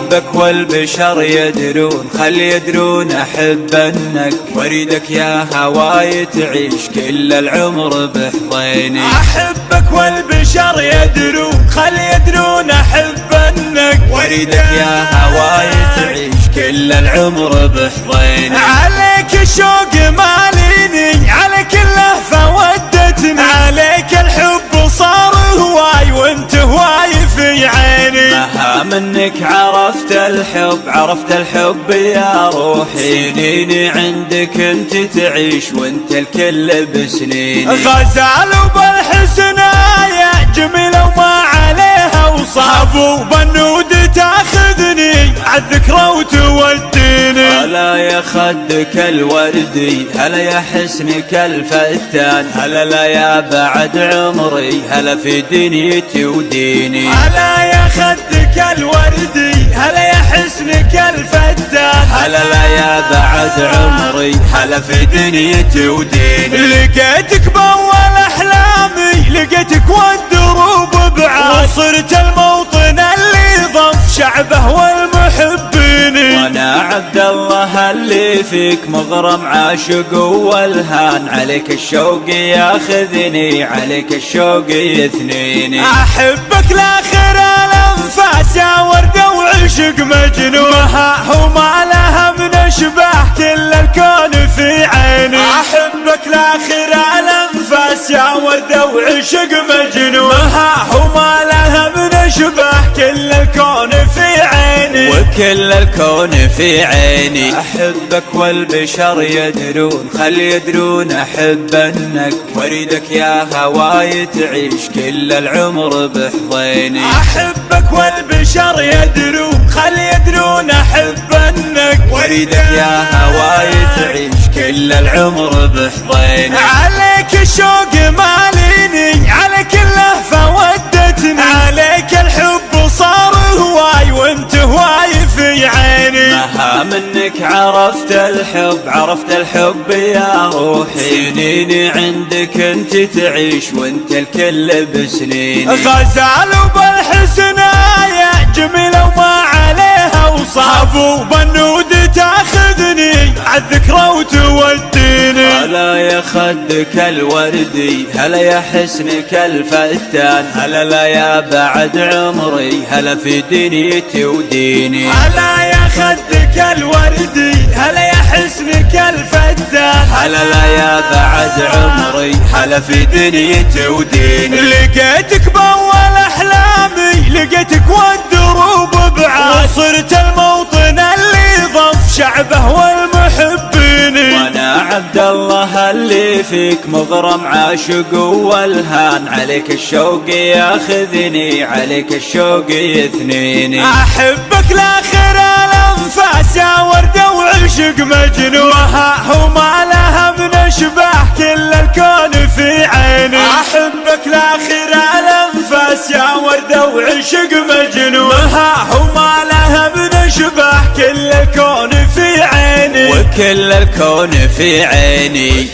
أحبك والبشر يدرون، خل يدرون أحبنك، واريدك يا هواي تعيش كل العمر بحضيني. أحبك والبشر يدرون، خل يدرون أحبنك، واريدك يا هواي تعيش كل العمر بحضيني. عليك الشوق ماليني، عليك اللهفة ودتني، عليك الحب صار هواي وانت هواي في عيني. مها منك عرفت الحب، عرفت الحب يا روحي، سنيني عندك انت تعيش وانت الكل بسنيني. غزال وبالحسنايا جميلة وما عليها وصعب، وبنود تاخذني عالذكرى وتوديني. هلا يا خدك الوردي، هلا يا حسنك الفتان، هلا لا يا بعد عمري، هلا في دنيتي وديني. هلا يا خدك الوردي، هلا يا حسنك الفتان، هلا لا يا بعد عمري، هلا في دنيتي وديني. لقيتك بأول أحلامي، لقيتك والدروب بعاد، وصرت الموطن اللي ضف شعبه والمحبين. وانا عبد الله اللي فيك مغرم عاشق والهان، عليك الشوق ياخذني، عليك الشوق يثنيني. أحبك لاخر الأنفاس يا وردة وعشق مجنون، وما لها من أشباه كل الكون في عيني. أحبك لاخر الأنفاس يا وردة وعشق مجنون، وما لها من أشباه كل الكون في عيني. وكل الكون في عيني. أحبك والبشر يدرون، خل يدرون أحبنك، واريدك يا هواي تعيش كل العمر بحضيني. أحبك والبشر يدرون، خل يدرون أحبنك، واريدك يا هواي تعيش كل العمر بحضيني. عليك الشوق ماليني، عليك اللهفة ودتني، عليك الحب صار هواي وانت هواي في عيني. مها منك عرفت الحب، عرفت الحب يا روحي، سنيني عندك انت تعيش وانت الكل بسنيني. غزال وبالحسنايا جميلة وما عليها وصعب، وبنود تاخذني عالذكرى وتوديني. هلا يا خدك الوردي، هلا يا حسنك الفتان، هلا لا يا بعد عمري، هلا في دنيتي وديني. هلا يا خدك الوردي، هلا يا حسنك الفتان، هلا لا يا بعد عمري، هلا في دنيتي وديني. لقيتك بأول أحلامي، لقيتك والدروب بعاد، وصرت الموطن اللي ضف شعبه والمحبين. وانا عبد الله اللي فيك مغرم عاشق والهان، عليك الشوق ياخذني، عليك الشوق يثنيني. أحبك لاخر الأنفاس يا وردة وعشق مجنون، وما لها من أشباه كل الكون في عيني. أحبك لاخر الأنفاس يا وردة وعشق مجنون، وما لها من أشباه كل الكون في عيني. وكل الكون في عيني.